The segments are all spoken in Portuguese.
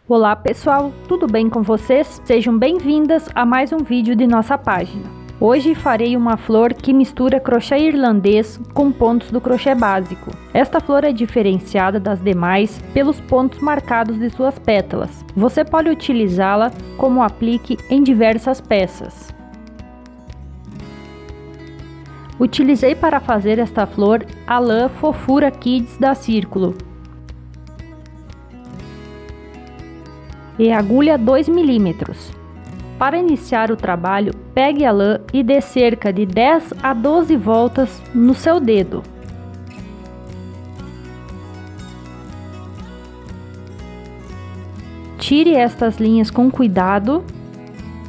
Olá pessoal, tudo bem com vocês? Sejam bem-vindas a mais um vídeo de nossa página. Hoje farei uma flor que mistura crochê irlandês com pontos do crochê básico. Esta flor é diferenciada das demais pelos pontos marcados de suas pétalas. Você pode utilizá-la como aplique em diversas peças. Utilizei para fazer esta flor a lã Fofura Kids da Círculo e agulha 2 mm. Para iniciar o trabalho, pegue a lã e dê cerca de 10 a 12 voltas no seu dedo. Tire estas linhas com cuidado,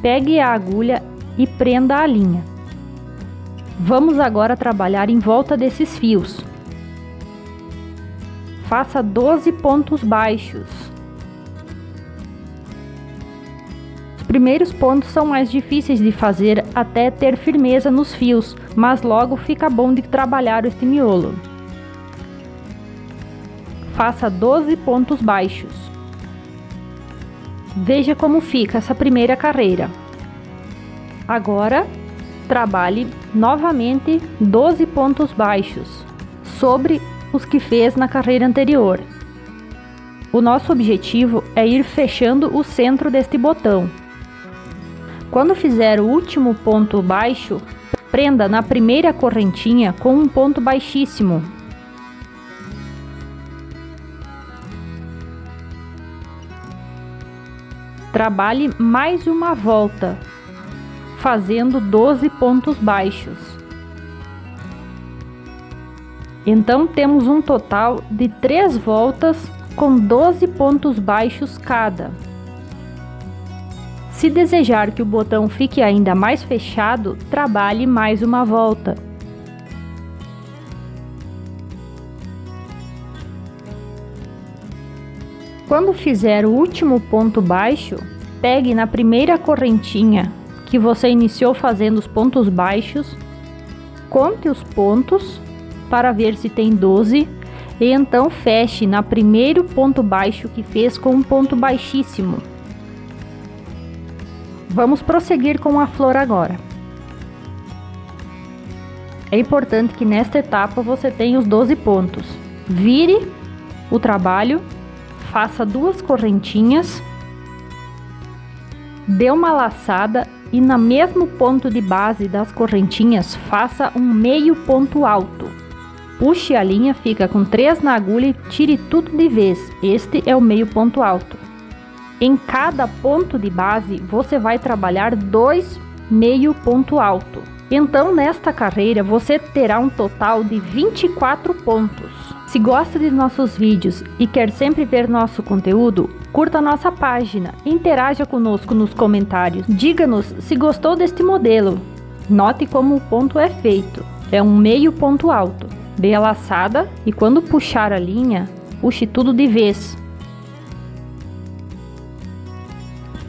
pegue a agulha e prenda a linha. Vamos agora trabalhar em volta desses fios. Faça 12 pontos baixos. Os primeiros pontos são mais difíceis de fazer até ter firmeza nos fios, mas logo fica bom de trabalhar este miolo. Faça 12 pontos baixos. Veja como fica essa primeira carreira. Agora, trabalhe novamente 12 pontos baixos sobre os que fez na carreira anterior. O nosso objetivo é ir fechando o centro deste botão. Quando fizer o último ponto baixo, prenda na primeira correntinha com um ponto baixíssimo. Trabalhe mais uma volta, fazendo 12 pontos baixos. Então temos um total de 3 voltas com 12 pontos baixos cada. Se desejar que o botão fique ainda mais fechado, trabalhe mais uma volta. Quando fizer o último ponto baixo, pegue na primeira correntinha que você iniciou fazendo os pontos baixos, conte os pontos para ver se tem 12 e então feche na primeiro ponto baixo que fez com um ponto baixíssimo. Vamos prosseguir com a flor agora. É importante que nesta etapa você tenha os 12 pontos. Vire o trabalho, faça 2 correntinhas, dê uma laçada e no mesmo ponto de base das correntinhas faça um meio ponto alto. Puxe a linha, fica com 3 na agulha e tire tudo de vez. Este é o meio ponto alto. Em cada ponto de base você vai trabalhar 2 meio ponto alto. Então nesta carreira você terá um total de 24 pontos. Se gosta de nossos vídeos e quer sempre ver nosso conteúdo, curta nossa página, interaja conosco nos comentários, diga-nos se gostou deste modelo. Note como o ponto é feito, é um meio ponto alto. Dê a laçada e quando puxar a linha, puxe tudo de vez.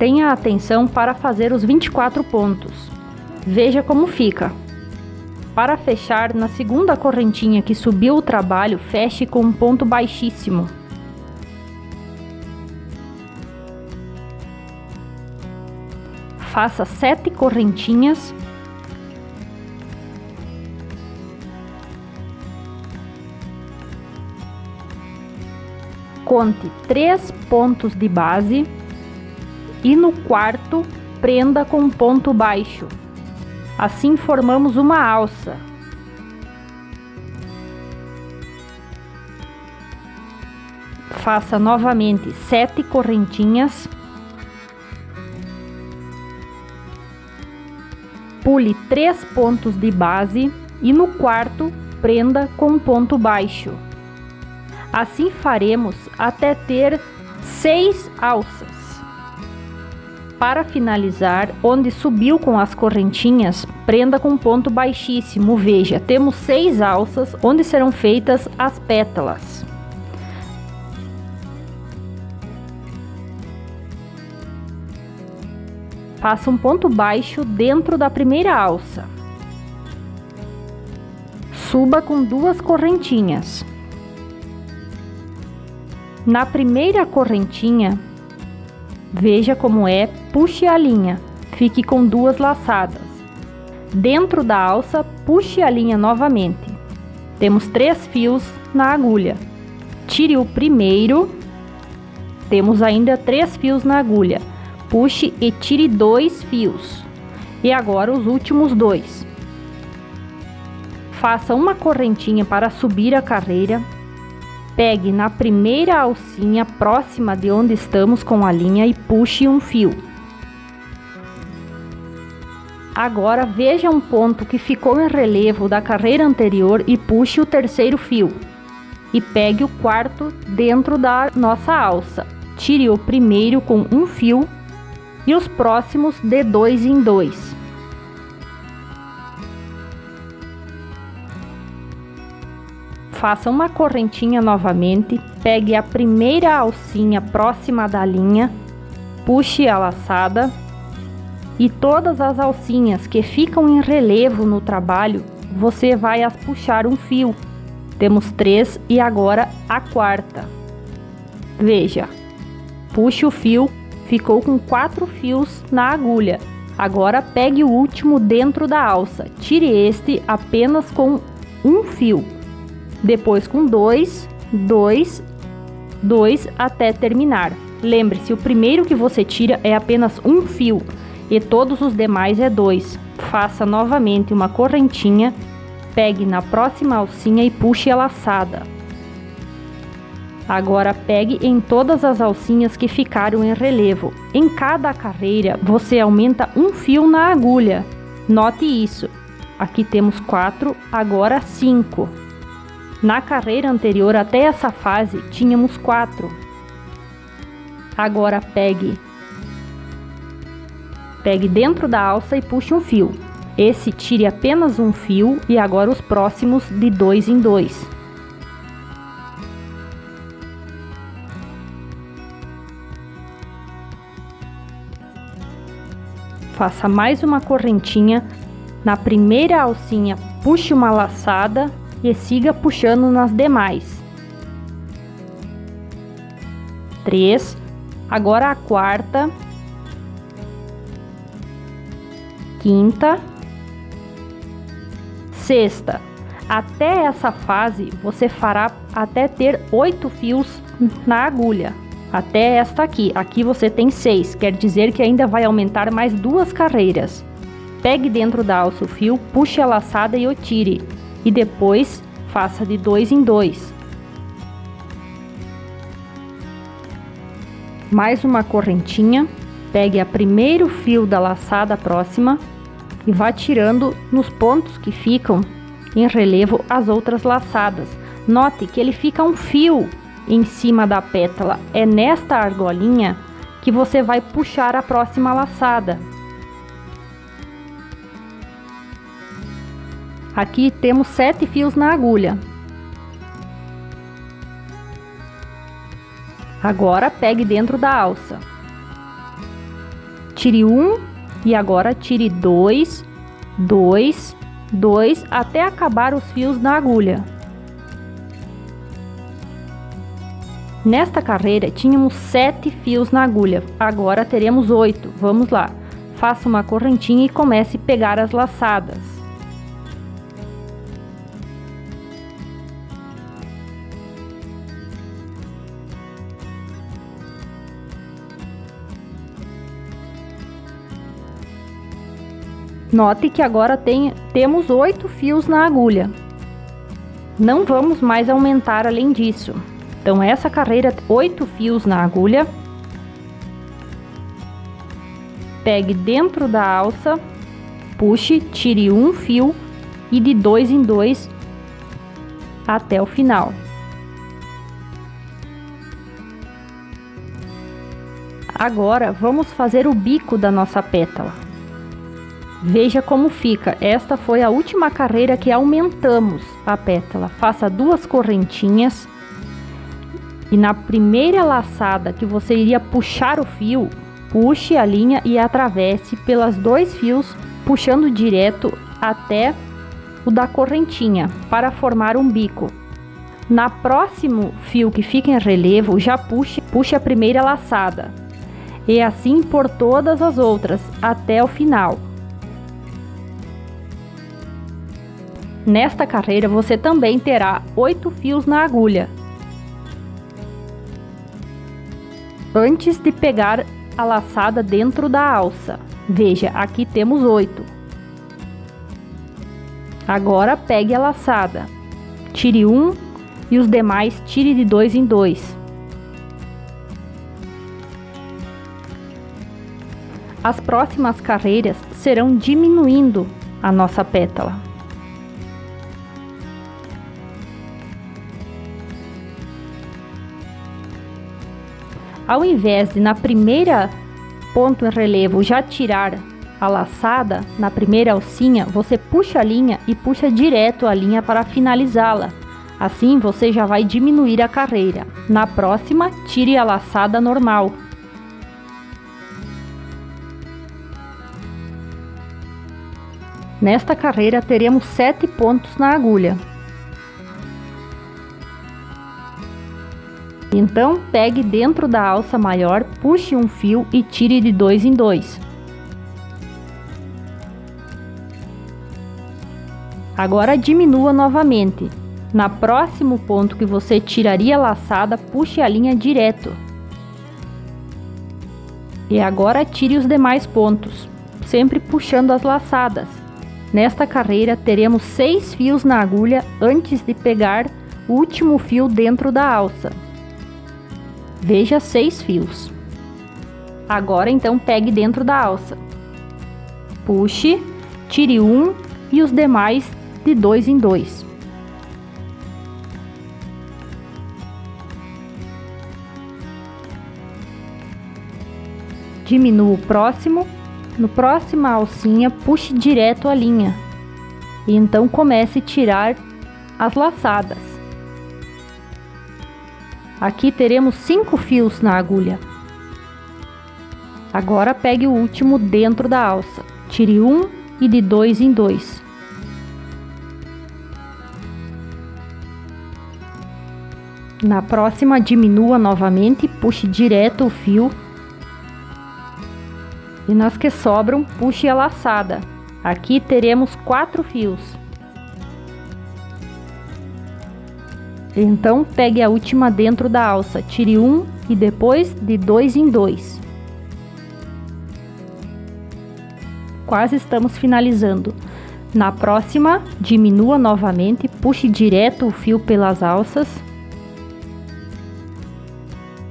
Tenha atenção para fazer os 24 pontos. Veja como fica. Para fechar, na segunda correntinha que subiu o trabalho, feche com um ponto baixíssimo. Faça 7 correntinhas. Conte 3 pontos de base e no quarto prenda com um ponto baixo. Assim formamos uma alça. Faça novamente 7 correntinhas. Pule 3 pontos de base e no quarto prenda com um ponto baixo. Assim faremos até ter 6 alças. Para finalizar, onde subiu com as correntinhas, prenda com um ponto baixíssimo. Veja, temos 6 alças onde serão feitas as pétalas. Faça um ponto baixo dentro da primeira alça. Suba com 2 correntinhas. Na primeira correntinha, Veja como é, puxe a linha, fique com 2 laçadas. Dentro da alça, puxe a linha novamente. Temos 3 fios na agulha. Tire o primeiro, temos ainda 3 fios na agulha. Puxe e tire 2 fios. E agora os últimos 2. Faça uma correntinha para subir a carreira. Pegue na primeira alcinha próxima de onde estamos com a linha e puxe um fio. Agora veja um ponto que ficou em relevo da carreira anterior e puxe o terceiro fio. E pegue o quarto dentro da nossa alça. Tire o primeiro com um fio e os próximos de 2 em 2. Faça uma correntinha novamente, pegue a primeira alcinha próxima da linha, puxe a laçada e todas as alcinhas que ficam em relevo no trabalho, você vai as puxar um fio. Temos 3 e agora a quarta. Veja, puxe o fio, ficou com 4 fios na agulha. Agora pegue o último dentro da alça, tire este apenas com um fio. Depois com 2, 2, 2 até terminar. Lembre-se, o primeiro que você tira é apenas um fio e todos os demais é 2. Faça novamente uma correntinha, pegue na próxima alcinha e puxe a laçada. Agora pegue em todas as alcinhas que ficaram em relevo. Em cada carreira você aumenta um fio na agulha. Note isso. Aqui temos 4, agora 5. Na carreira anterior, até essa fase, tínhamos 4. Agora pegue dentro da alça e puxe um fio. Esse tire apenas um fio e agora os próximos de 2 em 2. Faça mais uma correntinha. Na primeira alcinha, puxe uma laçada e siga puxando nas demais. 3, agora a quarta, quinta, sexta. Até essa fase você fará até ter 8 fios na agulha. Até esta aqui. Aqui você tem 6, quer dizer que ainda vai aumentar mais 2 carreiras. Pegue dentro da alça o fio, puxe a laçada e o tire. E depois faça de 2 em 2. Mais uma correntinha, pegue o primeiro fio da laçada próxima e vá tirando nos pontos que ficam em relevo as outras laçadas. Note que ele fica um fio em cima da pétala. É nesta argolinha que você vai puxar a próxima laçada. Aqui temos 7 fios na agulha. Agora pegue dentro da alça. Tire um e agora tire 2, 2, 2 até acabar os fios na agulha. Nesta carreira tínhamos 7 fios na agulha, agora teremos 8. Vamos lá. Faça uma correntinha e comece a pegar as laçadas. Note que agora temos 8 fios na agulha. Não vamos mais aumentar além disso. Então essa carreira, 8 fios na agulha. Pegue dentro da alça, puxe, tire um fio e de 2 em 2 até o final. Agora vamos fazer o bico da nossa pétala. Veja como fica. Esta foi a última carreira que aumentamos a pétala. Faça 2 correntinhas e na primeira laçada que você iria puxar o fio, puxe a linha e atravesse pelas 2 fios, puxando direto até o da correntinha para formar um bico. Na próximo fio que fica em relevo, já puxe a primeira laçada. E assim por todas as outras, até o final. Nesta carreira você também terá 8 fios na agulha. Antes de pegar a laçada dentro da alça. Veja, aqui temos 8. Agora pegue a laçada. Tire um e os demais tire de 2 em 2. As próximas carreiras serão diminuindo a nossa pétala. Ao invés de na primeira ponto em relevo já tirar a laçada, na primeira alcinha, você puxa a linha e puxa direto a linha para finalizá-la. Assim você já vai diminuir a carreira. Na próxima, tire a laçada normal. Nesta carreira teremos 7 pontos na agulha. Então, pegue dentro da alça maior, puxe um fio e tire de 2 em 2. Agora diminua novamente. Na próximo ponto que você tiraria a laçada, puxe a linha direto. E agora tire os demais pontos, sempre puxando as laçadas. Nesta carreira teremos 6 fios na agulha antes de pegar o último fio dentro da alça. Veja, 6 fios. Agora então pegue dentro da alça. Puxe, tire um e os demais de 2 em 2. Diminua o próximo. No próxima alcinha, puxe direto a linha. E então comece a tirar as laçadas. Aqui teremos 5 fios na agulha. Agora pegue o último dentro da alça. Tire um e de 2 em 2. Na próxima, diminua novamente, puxe direto o fio. E nas que sobram, puxe a laçada. Aqui teremos 4 fios. Então, pegue a última dentro da alça, tire um e depois de 2 em 2. Quase estamos finalizando. Na próxima, diminua novamente, puxe direto o fio pelas alças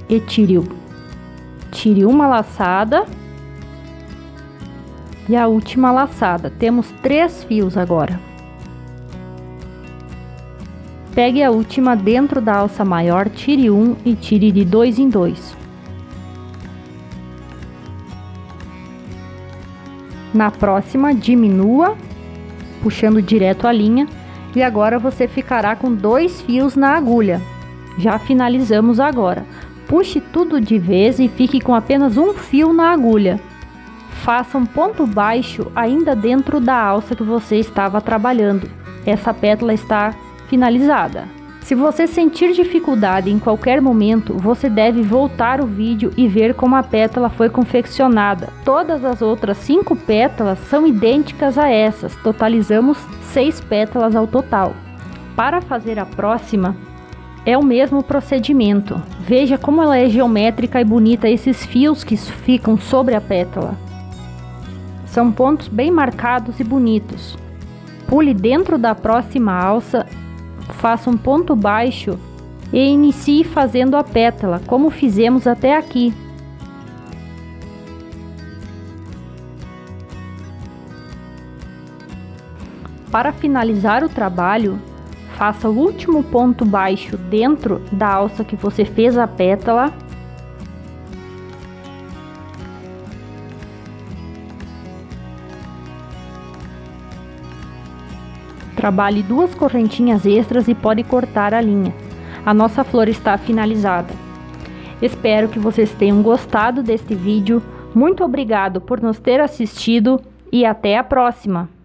e tire uma laçada e a última laçada. Temos 3 fios agora. Pegue a última dentro da alça maior, tire um e tire de 2 em 2. Na próxima, diminua, puxando direto a linha, e agora você ficará com 2 fios na agulha. Já finalizamos agora. Puxe tudo de vez e fique com apenas um fio na agulha. Faça um ponto baixo ainda dentro da alça que você estava trabalhando. Essa pétala está finalizada. Se você sentir dificuldade em qualquer momento, você deve voltar o vídeo e ver como a pétala foi confeccionada. Todas as outras 5 pétalas são idênticas a essas, totalizamos 6 pétalas ao total. Para fazer a próxima, é o mesmo procedimento. Veja como ela é geométrica e bonita, esses fios que ficam sobre a pétala. São pontos bem marcados e bonitos. Pule dentro da próxima alça, faça um ponto baixo e inicie fazendo a pétala, como fizemos até aqui. Para finalizar o trabalho, faça o último ponto baixo dentro da alça que você fez a pétala. Trabalhe 2 correntinhas extras e pode cortar a linha. A nossa flor está finalizada. Espero que vocês tenham gostado deste vídeo. Muito obrigado por nos ter assistido e até a próxima!